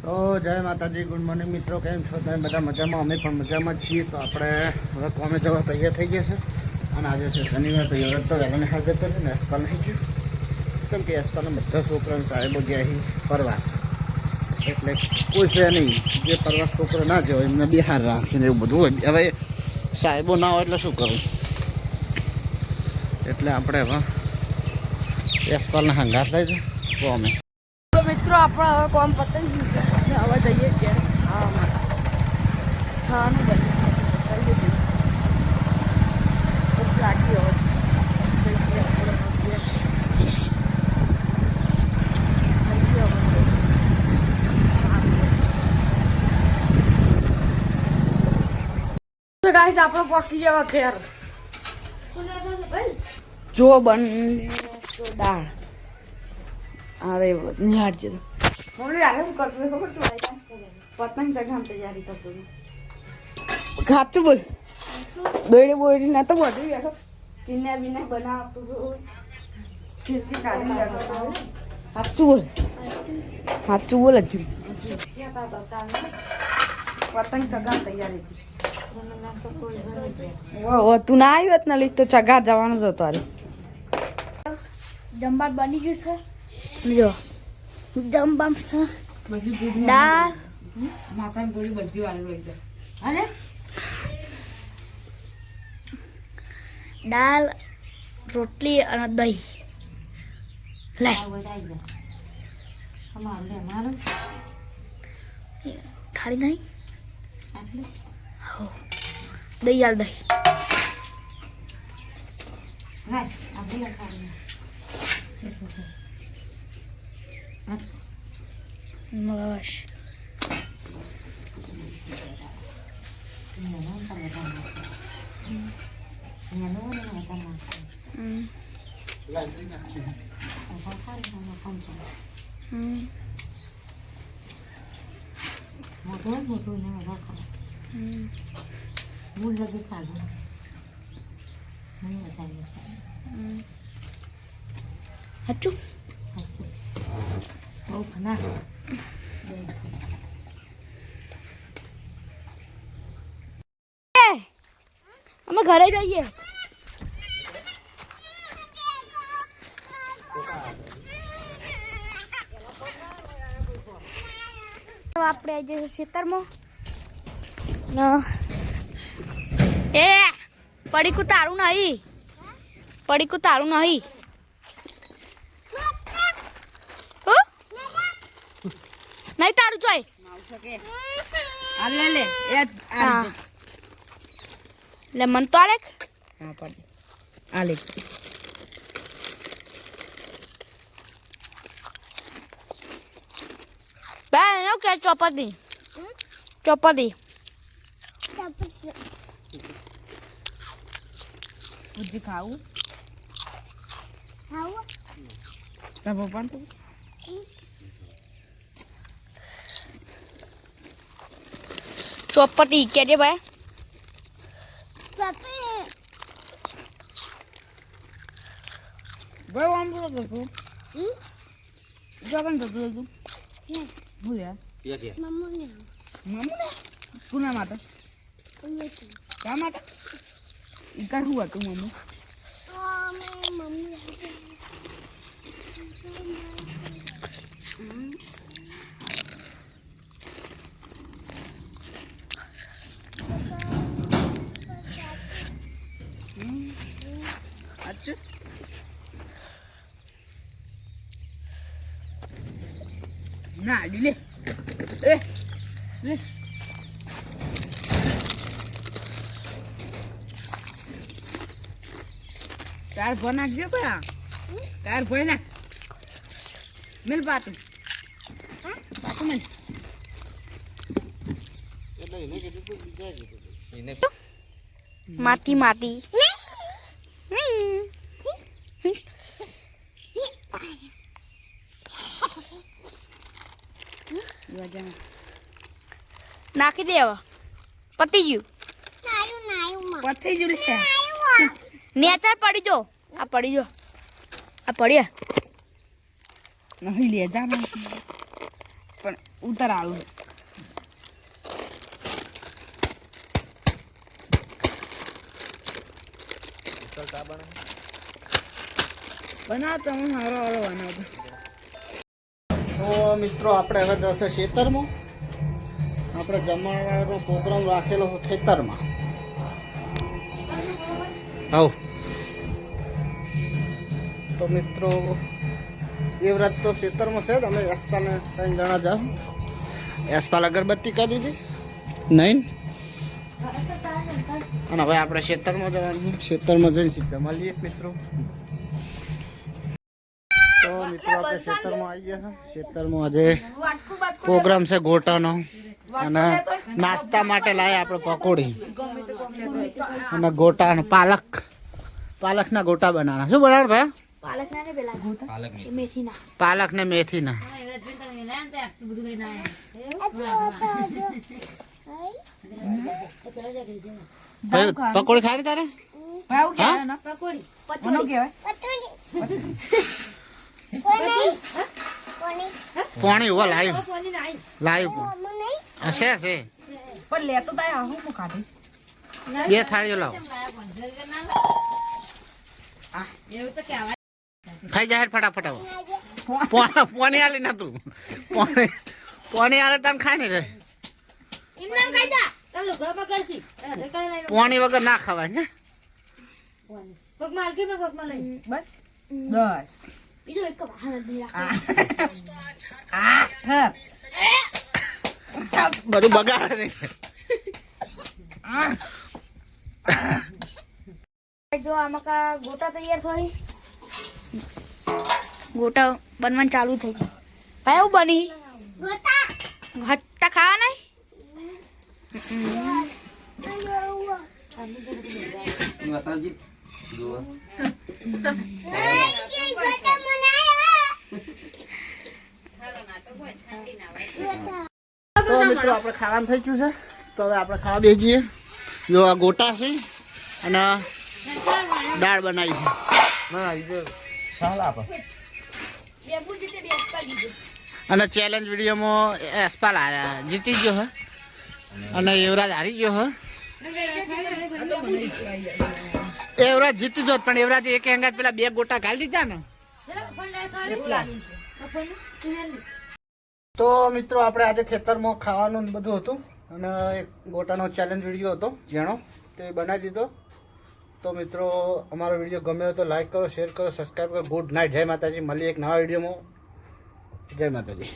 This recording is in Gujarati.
તો જય માતાજી, ગુડ મોર્નિંગ મિત્રો. કેમ છો તમે બધા? મજામાં? અમે પણ મજામાં છીએ. તો આપણે હવે કોમે જવા તૈયાર થઈ ગયા છે અને આજે છે શનિવાર. તો એવડે તો વહેલાને હાજર કરે ને એસપાલ નહીં ગયું, કેમ કે એસપાલના બધા છોકરાને સાહેબો ગયા અહીં પ્રવાસ, એટલે કોઈ છે નહીં જે પ્રવાસ છોકરો ના જાય એમને બિહાર રાખીને એવું બધું હોય. હવે સાહેબો ના હોય એટલે શું કરવું, એટલે આપણે હવે એસપાલના હંગાત લઈ જાય તો અમે મિત્રો આપણે હવે કોમ પતાવી ગયું છે, હવે જઈએ ઘેર ખાવા માટે. ખાવાનું બની ભૂખ લાગી હવે ગાઈસ આપણે પકી જવા ઘેર. જો બને તો દાળ અરે નિહાળ છે મમ્મી યાર હું કરતો ખબર તું પતંગ ચગાવવાની તૈયારી કરતો ખાતું બોલ દોડી બોડી ના તો બધું બેઠો કિન્યા બીના બનાવતું ખીરકી કાઢી બેઠો. સાચું બોલ, સાચું બોલ હજુ પતંગ ચગાવવાની તૈયારી હતી. તું ના આવી હોત ને લીધ તો ચગા જવાનું જ હતો. અરે જમવા બની ગયું છે. જો જમવા છે દાળ માથાની થોડી બધી વાળી લઈ જાય અને દાળ રોટલી અને દહીં લાય થાળી નહીં હો દહીં આલ દહીં બસ હાચું અમે ઘરે જઈએ. આપણે આવી જઈશું ખેતરમાં. એ પડીકું તારું નહીં, પડીકું તારું નહીં. નહીં તારું જોઈ લે મન તો આલેક બેન કે ચોપડી ચોપડી પૂજી ખાવું ખાવું પપ્પા ચોપડી કે દે ભાઈ. ભાઈ આમ બોલો તો જગન જતું હતું ભૂલ્યા મમ્મી કોના માટે શા માટે ઈકાર શું હતું મમ્મી અચ્છા ના લે લે તાર ભર નાખજો કયા તાર ભર નાખ મિલ પાતું પાતું મિલ માટી માટી નાખી દે હવે પતી ગયું પતી ગયું લે નેચર પડી જો આ પડી જો આ પડ્યા નહીં લે જા પણ ઉતર આવું બનાવતો હું સારો સારો બનાવતો. તો મિત્રો આપણે હવે જશે ખેતરમાં. આપણે જમવાનો પ્રોગ્રામ રાખેલો ખેતરમાં. આવ તો મિત્રો યુવરાજ તો ખેતરમાં છે. તમે યશપાલને 3 જણા જાઓ. યશપાલ અગરબત્તી કરી દીધી નહીં. અને હવે આપણે ખેતરમાં જવાનું. ખેતરમાં જઈને સીધા મળીએ મિત્રો. તો મિત્રો આપણે ખેતરમાં આવી ગયા છે. ખેતરમાં આજે પ્રોગ્રામ છે ગોટાનો. અને નાસ્તા માટે લાયા આપણે પકોડી અને ગોટા અને પાલકના ગોટા બનાવવાના. શું બનાવવાનું ભાઈ? પાલકના ને પેલા મેથીના. પાલક ને મેથીના. પકોડી ખાઈ તારે? આવું કહેવાય ને પકોડી. કોનો કહેવાય? પાણી હોવા લાવ્યું હશે હશે. પણ લેતો તાય હું ખાધી 2 થાળીઓ લાવો. ખાઈ જાય ફટાફટ. હવે પાણી આલે ના તું. પાણી આલે તને ખાઈ ને રે. પાણી વગર ના ખવાય ને. બસ 10 બીજો એક વાહન જ નહીં બધું બગાડે નહીં. જો આમાં ગોટા તૈયાર થઈ. ગોટા બનવાનું ચાલુ થઈ ગયું. ભાઈ એવું બની ઘટ્ટા ખાવા નહીં. તો મિત્રો આપણે ખાવાનું થઈ ગયું છે. તો હવે આપણે ખાવા બેસીએ. જો આ ગોટા છે અને દાળ બનાવી છે. અને ચેલેન્જ વિડીયોમાં યશપાલ જીતી ગયો હે અને યુવરાજ હારી ગયો હે. યુવરાજ જીતી જોત પણ યુવરાજ એક અંગાત પેલા 2 ગોટા ઘાલી દીધા ને. તો મિત્રો આપણે આજે ખેતરમાં ખાવાનું ને બધું હતું અને એક ગોટાનો ચેલેન્જ વિડીયો હતો જેનો તે બનાવી દીધો. તો મિત્રો અમારો વિડીયો ગમ્યો તો લાઈક કરો, શેર કરો, સબસ્ક્રાઈબ કરો. Good night. જય માતાજી. મળીએ એક નવા વિડીયોમાં. જય માતાજી.